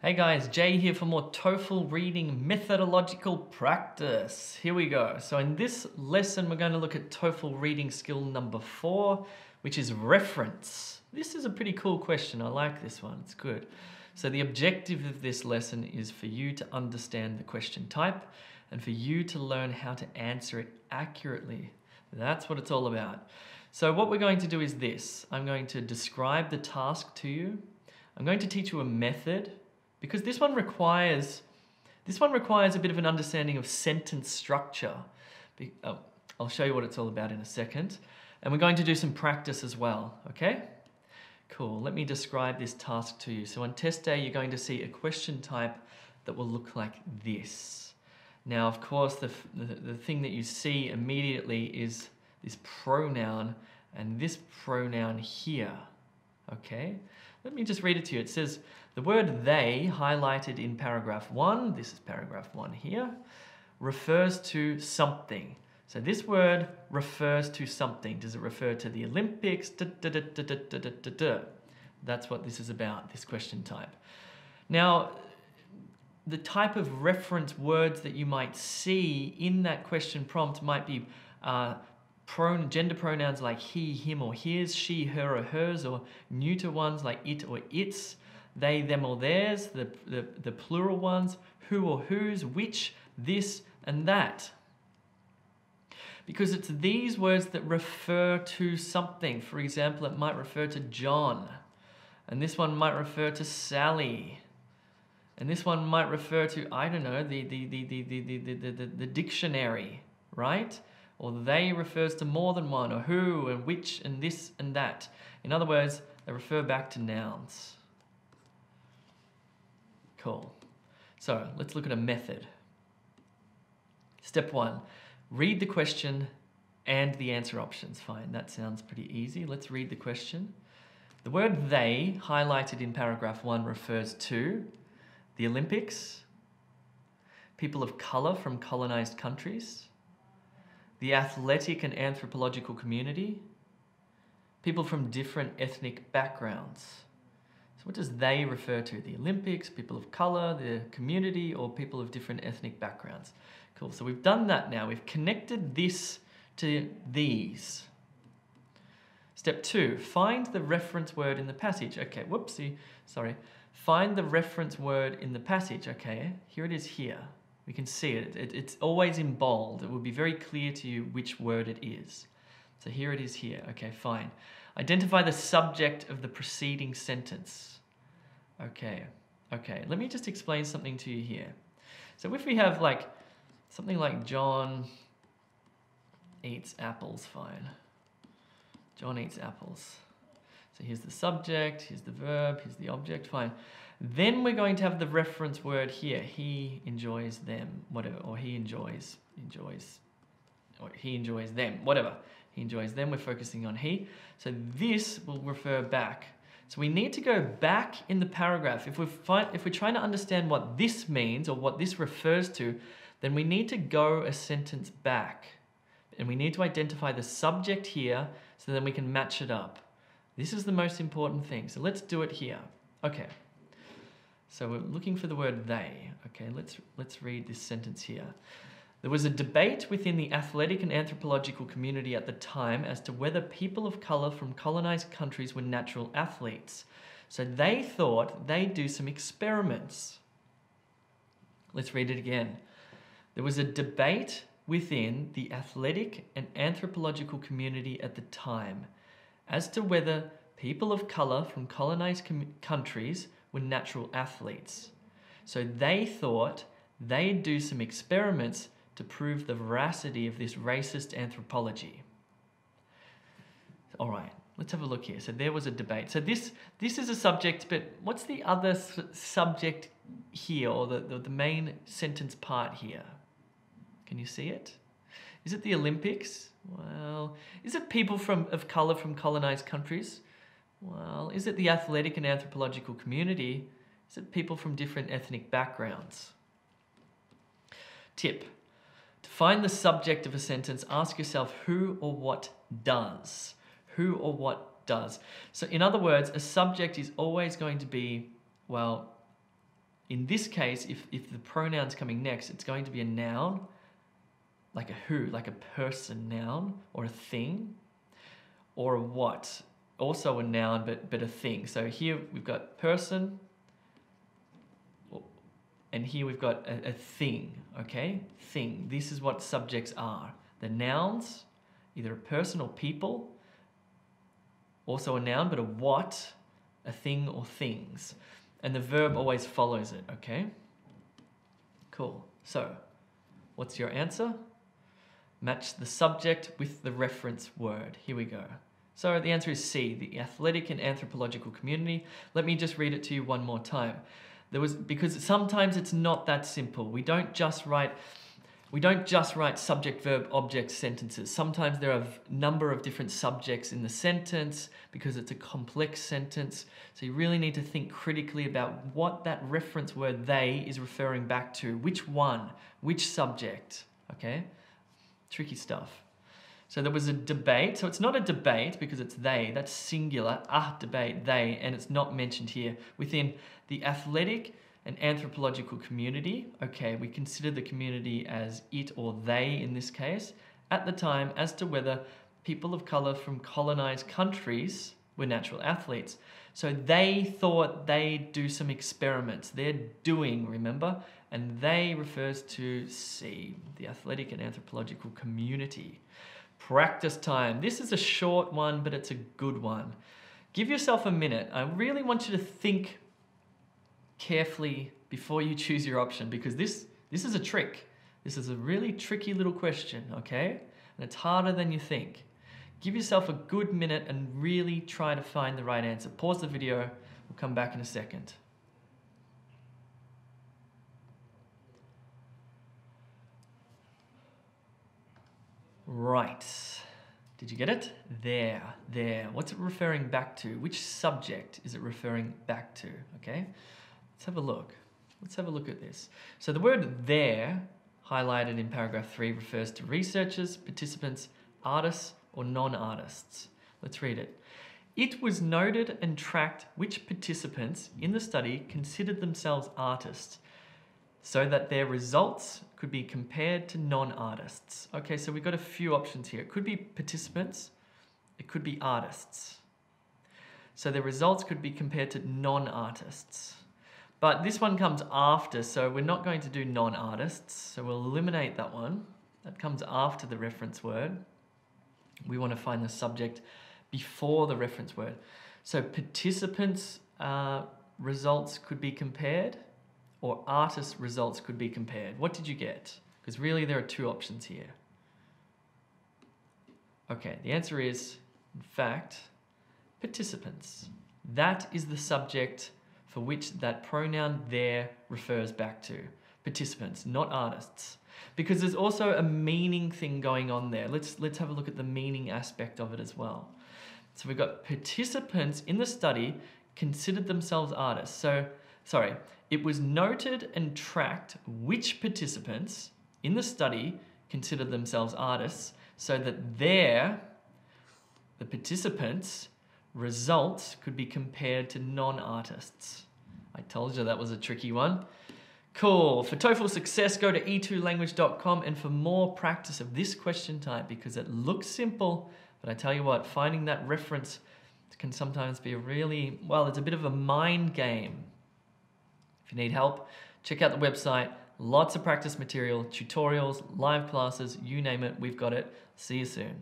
Hey guys, Jay here for more TOEFL reading methodological practice. Here we go. So in this lesson, we're going to look at TOEFL reading skill number 4, which is reference. This is a pretty cool question. I like this one. It's good. So the objective of this lesson is for you to understand the question type and for you to learn how to answer it accurately. That's what it's all about. So what we're going to do is this. I'm going to describe the task to you. I'm going to teach you a method, because this one requires a bit of an understanding of sentence structure. I'll show you what it's all about in a second. And we're going to do some practice as well, okay? Cool, let me describe this task to you. So on test day, you're going to see a question type that will look like this. Now, of course, the thing that you see immediately is this pronoun and this pronoun here, okay? Let me just read it to you. It says, the word they, highlighted in paragraph 1, this is paragraph 1 here, refers to something. So this word refers to something. Does it refer to the Olympics? That's what this is about, this question type. Now, the type of reference words that you might see in that question prompt might be gender pronouns like he, him, or his, she, her, or hers, or neuter ones like it or its, they, them, or theirs, the plural ones, who or whose, which, this, and that. Because it's these words that refer to something. For example, it might refer to John, and this one might refer to Sally, and this one might refer to, I don't know, the dictionary, right? Or they refers to more than one, or who, and which, and this, and that. In other words, they refer back to nouns. Cool. So let's look at a method. Step 1, read the question and the answer options. Fine, that sounds pretty easy. Let's read the question. The word they, highlighted in paragraph 1, refers to the Olympics, people of color from colonized countries, the athletic and anthropological community, people from different ethnic backgrounds. So what does they refer to? The Olympics, people of color, the community, or people of different ethnic backgrounds? Cool, so we've done that now. We've connected this to these. Step 2, find the reference word in the passage. Okay, whoopsie, sorry. Find the reference word in the passage. Okay, here it is here. We can see it. It's always in bold. It will be very clear to you which word it is. So here it is here. Okay, fine. Identify the subject of the preceding sentence. Okay. Let me just explain something to you here. So if we have like something like John eats apples, fine. John eats apples. So here's the subject, here's the verb, here's the object, fine. Then we're going to have the reference word here. He enjoys them, whatever, or he enjoys, or he enjoys them, whatever. He enjoys them, we're focusing on he. So this will refer back. So we need to go back in the paragraph. If we're trying to understand what this means or what this refers to, then we need to go a sentence back. And we need to identify the subject here so then we can match it up. This is the most important thing. So let's do it here. Okay. So we're looking for the word they. Okay, let's read this sentence here. There was a debate within the athletic and anthropological community at the time as to whether people of color from colonized countries were natural athletes. So they thought they'd do some experiments. Let's read it again. There was a debate within the athletic and anthropological community at the time as to whether people of color from colonized countries were natural athletes. So they thought they'd do some experiments to prove the veracity of this racist anthropology. All right, let's have a look here. So there was a debate. So this is a subject, but what's the other subject here, or the main sentence part here? Can you see it? Is it the Olympics? Well, is it people of color from colonized countries? Well, is it the athletic and anthropological community? Is it people from different ethnic backgrounds? Tip: to find the subject of a sentence, ask yourself who or what does. Who or what does. So in other words, a subject is always going to be, well, in this case, if the pronoun's coming next, it's going to be a noun, like a who, like a person noun, or a thing, or a what, also a noun, but a thing. So here we've got person, and here we've got a thing, okay? Thing. This is what subjects are. The nouns, either a person or people, also a noun, but a what, a thing or things. And the verb always follows it, okay? Cool. So, what's your answer? Match the subject with the reference word. Here we go. So the answer is C, the athletic and anthropological community. Let me just read it to you one more time. Because sometimes it's not that simple. We don't just write subject, verb, object sentences. Sometimes there are a number of different subjects in the sentence because it's a complex sentence. So you really need to think critically about what that reference word they is referring back to. Which one? Which subject? Okay? Tricky stuff. So there was a debate. So it's not a debate because it's they. That's singular. Debate, they. And it's not mentioned here. Within the athletic and anthropological community, okay, we consider the community as it or they in this case, at the time as to whether people of color from colonized countries were natural athletes. So they thought they'd do some experiments. They're doing, remember? And they refers to C, the athletic and anthropological community. Practice time. This is a short one, but it's a good one. Give yourself a minute. I really want you to think carefully before you choose your option, because this is a trick. This is a really tricky little question, okay? And it's harder than you think. Give yourself a good minute and really try to find the right answer. Pause the video. We'll come back in a second. Right. Did you get it? There. What's it referring back to? Which subject is it referring back to? Okay. Let's have a look. Let's have a look at this. So the word there, highlighted in paragraph 3, refers to researchers, participants, artists, or non-artists. Let's read it. It was noted and tracked which participants in the study considered themselves artists, so that their results could be compared to non-artists. Okay, so we've got a few options here. It could be participants, it could be artists. So their results could be compared to non-artists. But this one comes after, so we're not going to do non-artists, so we'll eliminate that one. That comes after the reference word. We want to find the subject before the reference word. So participants' results could be compared, or artist results could be compared. What did you get? Because really there are two options here. Okay, the answer is, in fact, participants. That is the subject for which that pronoun there refers back to. Participants, not artists. Because there's also a meaning thing going on there. Let's have a look at the meaning aspect of it as well. So we've got participants in the study considered themselves artists. So, sorry, it was noted and tracked which participants in the study considered themselves artists, so that the participants' results could be compared to non-artists. I told you that was a tricky one. Cool. For TOEFL success, go to e2language.com, and for more practice of this question type, because it looks simple, but I tell you what, finding that reference can sometimes be it's a bit of a mind game. If you need help, check out the website. Lots of practice material, tutorials, live classes, you name it, we've got it. See you soon.